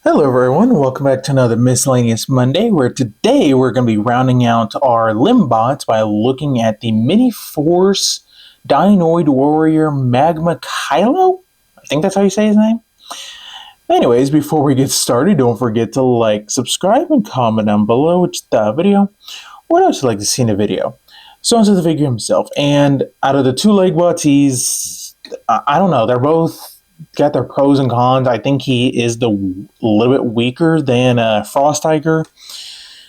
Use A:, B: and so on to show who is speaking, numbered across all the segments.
A: Hello everyone, welcome back to another Miscellaneous Monday, where today we're going to be rounding out our limb bots by looking at the Mini Force Dinoid Warrior Magma Kylo? I think that's how you say his name. Anyways, before we get started, don't forget to like, subscribe, and comment down below which the video. What else you'd like to see in the video? So onto the figure himself, and out of the two leg bots, I don't know, they're both got their pros and cons. I think he is a little bit weaker than Frost Tiger,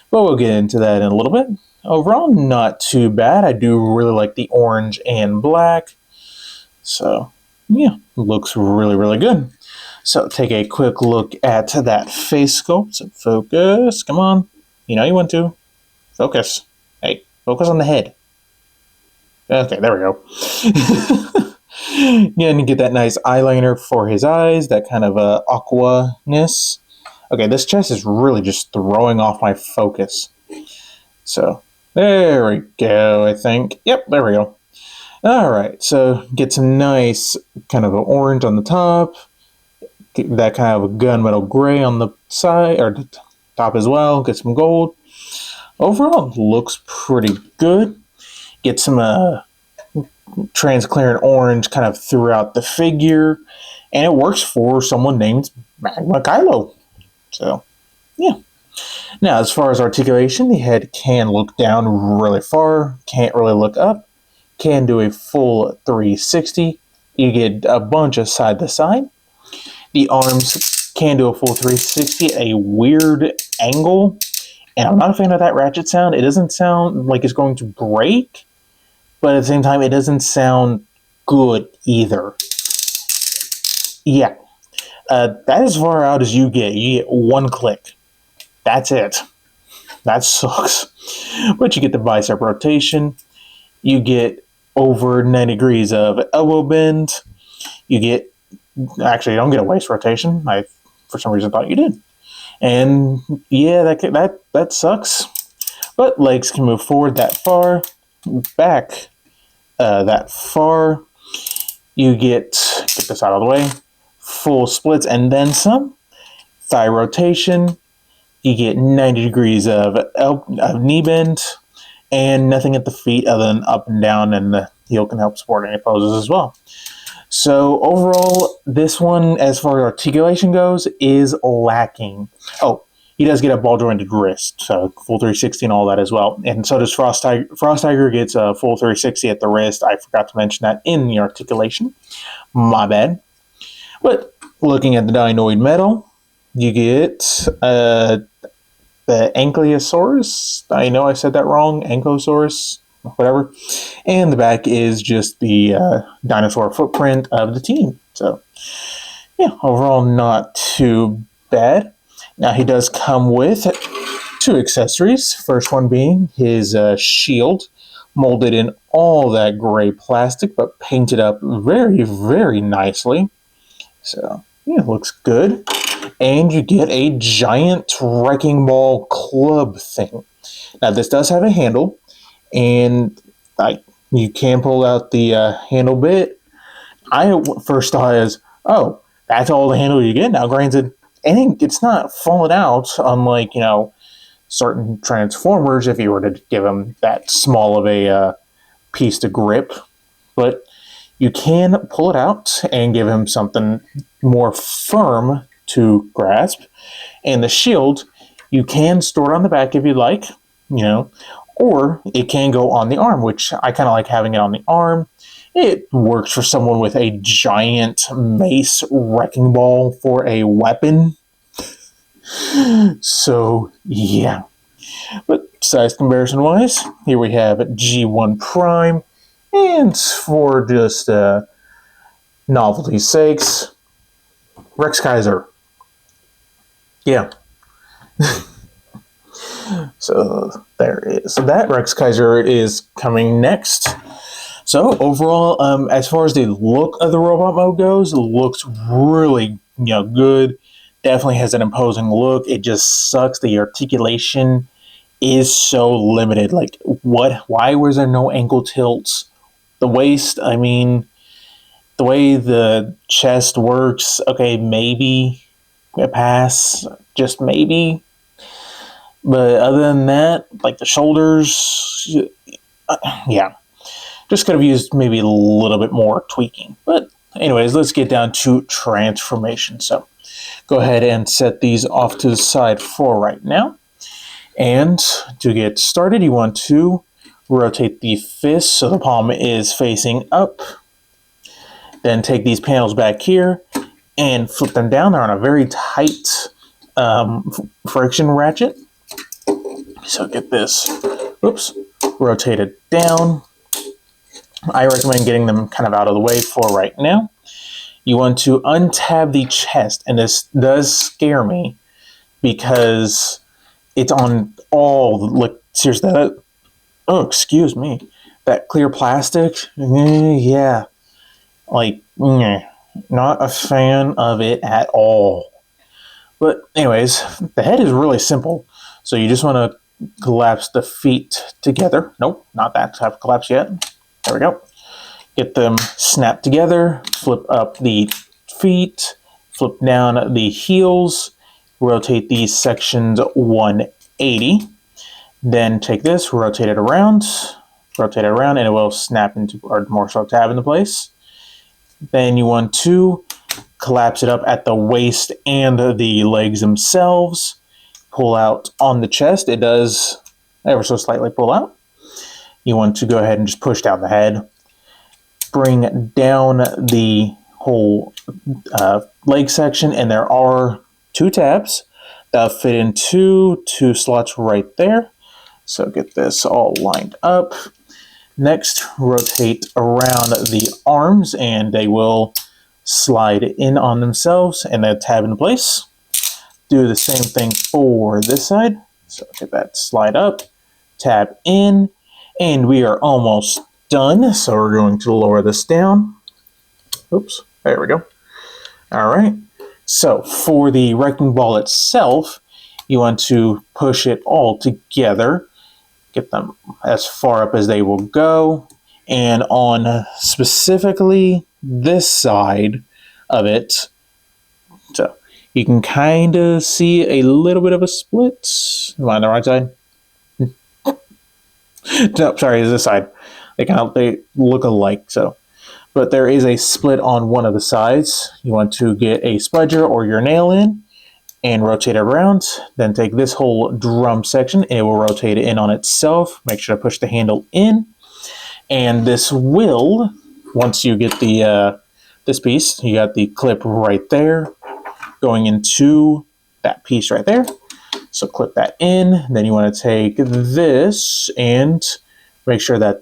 A: but we'll get into that in a little bit. Overall, not too bad. I do really like the orange and black. So, yeah, looks really, really good. So, take a quick look at that face sculpt. So focus. Come on. You know you want to. Focus. Hey, focus on the head. Okay, there we go. Yeah, and you get that nice eyeliner for his eyes, that kind of aqua-ness. Okay, this chest is really just throwing off my focus. So, there we go, I think. Yep, there we go. Alright, so get some nice kind of an orange on the top. Get that kind of a gunmetal gray on the side, or the top as well. Get some gold. Overall, looks pretty good. Get some transparent orange kind of throughout the figure, and it works for someone named Magma Kylo. So, yeah. Now, as far as articulation, the head can look down really far, can't really look up, can do a full 360. You get a bunch of side to side. The arms can do a full 360 at a weird angle, and I'm not a fan of that ratchet sound. It doesn't sound like it's going to break, but at the same time, it doesn't sound good either. Yeah. That is as far out as you get. You get one click. That's it. That sucks. But you get the bicep rotation. You get over 90 degrees of elbow bend. You get... Actually, you don't get a waist rotation. I, for some reason, thought you did. And, yeah, that sucks. But legs can move forward that far. Back that far. You get this out of the way, full splits and then some. Thigh rotation. You get 90 degrees of knee bend, and nothing at the feet other than up and down, and the heel can help support any poses as well. So overall, this one, as far as articulation goes, is lacking. Oh, he does get a ball jointed wrist, so full 360 and all that as well. And so does Frost Tiger. Frost Tiger gets a full 360 at the wrist. I forgot to mention that in the articulation. My bad. But looking at the Dinoid metal, you get the Ankylosaurus. I know I said that wrong. Ankylosaurus, whatever. And the back is just the dinosaur footprint of the team. So, yeah, overall not too bad. Now, he does come with two accessories. First one being his shield, molded in all that gray plastic, but painted up very, very nicely. So, yeah, it looks good. And you get a giant wrecking ball club thing. Now, this does have a handle, and you can pull out the handle bit. I first thought as, oh, that's all the handle you get. Now, granted, and it's not falling out, unlike, certain Transformers, if you were to give them that small of a piece to grip. But you can pull it out and give him something more firm to grasp. And the shield, you can store it on the back if you like, or it can go on the arm, which I kind of like having it on the arm. It works for someone with a giant mace wrecking ball for a weapon. So, yeah. But size comparison wise, here we have G1 Prime. And for just novelty's sakes, Rex Kaiser. Yeah. So there it is. So that Rex Kaiser is coming next. So overall, as far as the look of the robot mode goes, it looks really, good. Definitely has an imposing look. It just sucks. The articulation is so limited. Like, why was there no ankle tilts? The waist, I mean, the way the chest works, okay, maybe a pass, just maybe. But other than that, like the shoulders, yeah, just could have used maybe a little bit more tweaking. But anyways, let's get down to transformation. So go ahead and set these off to the side for right now. And to get started, you want to rotate the fist so the palm is facing up. Then take these panels back here and flip them down. They're on a very tight friction ratchet. So get this, oops, rotate it down. I recommend getting them kind of out of the way for right now. You want to untab the chest, and this does scare me because it's on all the, like, seriously, that, oh, excuse me, that clear plastic, yeah, like, not a fan of it at all. But anyways, the head is really simple. So you just want to collapse the feet together. Nope, not that type of collapse yet. There we go. Get them snapped together, flip up the feet, flip down the heels, rotate these sections 180. Then take this, rotate it around, and it will snap into, or more so tab into place. Then you want to collapse it up at the waist and the legs themselves. Pull out on the chest. It does ever so slightly pull out. You want to go ahead and just push down the head. Bring down the whole leg section, and there are 2 tabs that'll fit into 2 slots right there. So get this all lined up. Next, rotate around the arms, and they will slide in on themselves, and they'll tab into place. Do the same thing for this side. So get that slide up, tab in, and we are almost done. So we're going to lower this down. Oops, there we go. All right. So for the wrecking ball itself, you want to push it all together. Get them as far up as they will go. And on specifically this side of it, so you can kind of see a little bit of a split. Am I on the right side? No, sorry, it's this side. They look alike, so. But there is a split on one of the sides. You want to get a spudger or your nail in and rotate it around. Then take this whole drum section, and it will rotate it in on itself. Make sure to push the handle in. And this will, once you get the this piece, you got the clip right there going into that piece right there. So clip that in. Then you want to take this and make sure that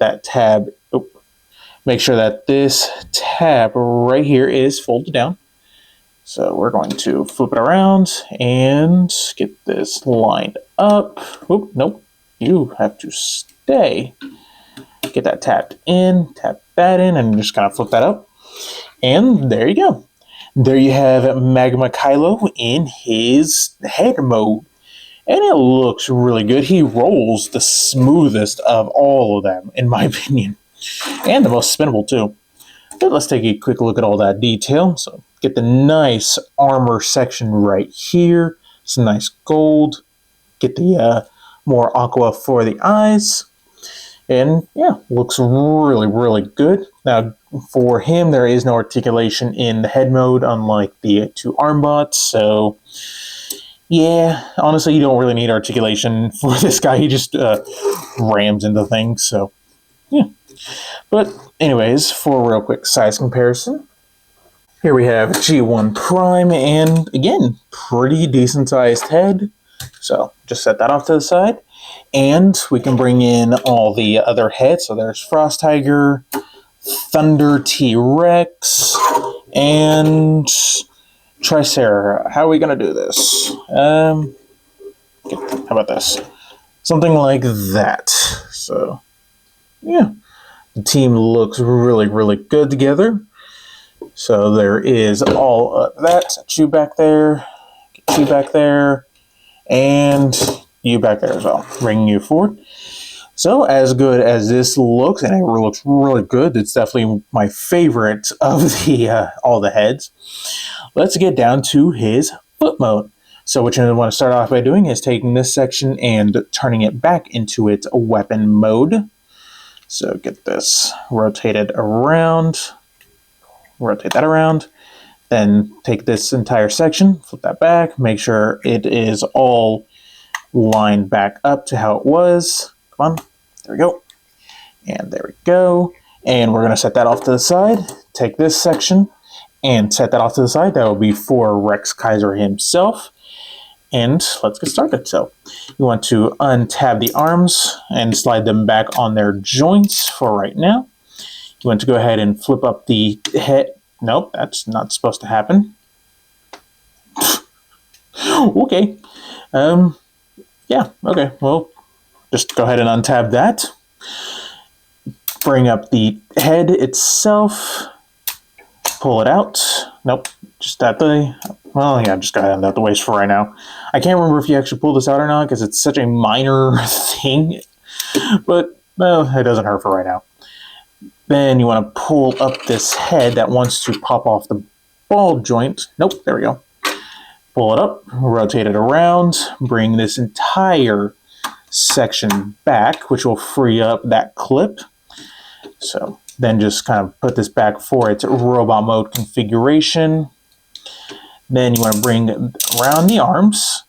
A: this tab right here is folded down. So we're going to flip it around and get this lined up. Oop, nope, you have to stay. Get that tapped in, tap that in, and just kind of flip that up. And there you go. There you have Magma Kylo in his head mode. And it looks really good. He rolls the smoothest of all of them, in my opinion. And the most spinnable, too. But let's take a quick look at all that detail. So get the nice armor section right here. Some nice gold. Get the more aqua for the eyes. And yeah, looks really, really good. Now, for him, there is no articulation in the head mode, unlike the 2 arm bots. So yeah, honestly, you don't really need articulation for this guy. He just rams into things, so yeah. But anyways, for a real quick size comparison, here we have G1 Prime, and again, pretty decent sized head. So just set that off to the side, and we can bring in all the other heads. So there's Frost Tiger, Thunder T-Rex, and Tricera. How are we going to do this? How about this? Something like that. So, yeah. The team looks really, really good together. So there is all of that. Set you back there. Get you back there. And you back there as well. Bringing you forward. So as good as this looks, and it looks really good, it's definitely my favorite of the all the heads. Let's get down to his foot mode. So what you want to start off by doing is taking this section and turning it back into its weapon mode. So get this rotated around, rotate that around, then take this entire section, flip that back, make sure it is all lined back up to how it was. Come on, there we go. And there we go. And we're going to set that off to the side. Take this section and set that off to the side. That will be for Rex Kaiser himself. And let's get started. So you want to untab the arms and slide them back on their joints for right now. You want to go ahead and flip up the head. Nope, that's not supposed to happen. Okay. Yeah, okay. Well, just go ahead and untab that. Bring up the head itself. Pull it out. Nope, just that way. Well, yeah, just go ahead and out the waist for right now. I can't remember if you actually pull this out or not because it's such a minor thing. But, well, it doesn't hurt for right now. Then you want to pull up this head that wants to pop off the ball joint. Nope, there we go. Pull it up, rotate it around, bring this entire section back, which will free up that clip. So then just kind of put this back for its robot mode configuration. Then you want to bring around the arms.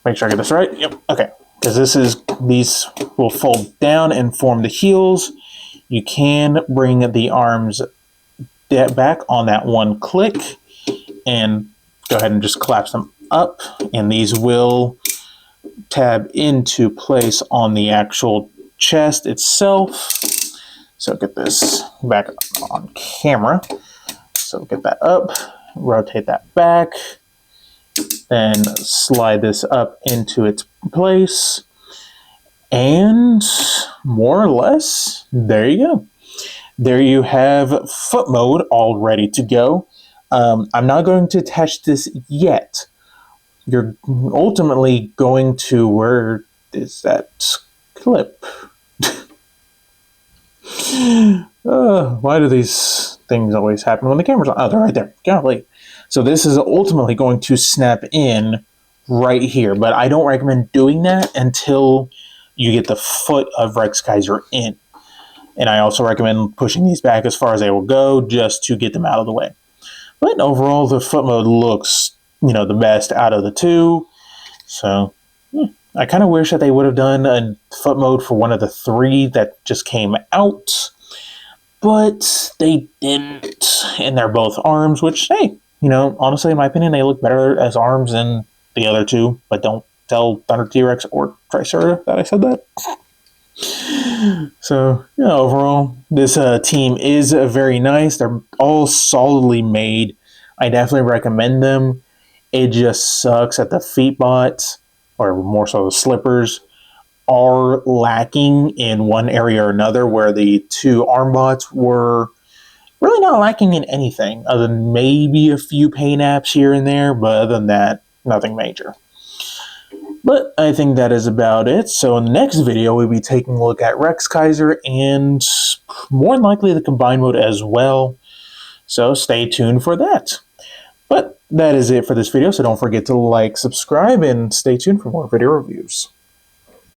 A: Make sure I get this right. Yep, okay. Because these will fold down and form the heels. You can bring the arms back on that one click and go ahead and just collapse them up, and these will tab into place on the actual chest itself. So get this back on camera. So get that up, rotate that back, then slide this up into its place, and more or less, there you go. There you have foot mode all ready to go. I'm not going to attach this yet. You're ultimately going to, where is that clip? Why do these things always happen when the camera's on? Oh, they're right there. Golly. So this is ultimately going to snap in right here, but I don't recommend doing that until you get the foot of Rex Kaiser in. And I also recommend pushing these back as far as they will go just to get them out of the way. But overall, the foot mode looks, the best out of the two. So I kind of wish that they would have done a foot mode for one of the three that just came out. But they didn't. And they're both arms, which, hey, honestly, in my opinion, they look better as arms than the other two. But don't tell Thunder T-Rex or Triceratops that I said that. So, overall, this team is very nice. They're all solidly made. I definitely recommend them. It just sucks that the feet bots, or more so the slippers, are lacking in one area or another, where the two arm bots were really not lacking in anything, other than maybe a few paint apps here and there, but other than that, nothing major. But I think that is about it. So in the next video, we'll be taking a look at Rex Kaiser and more than likely the combined mode as well. So stay tuned for that. But that is it for this video. So don't forget to like, subscribe, and stay tuned for more video reviews.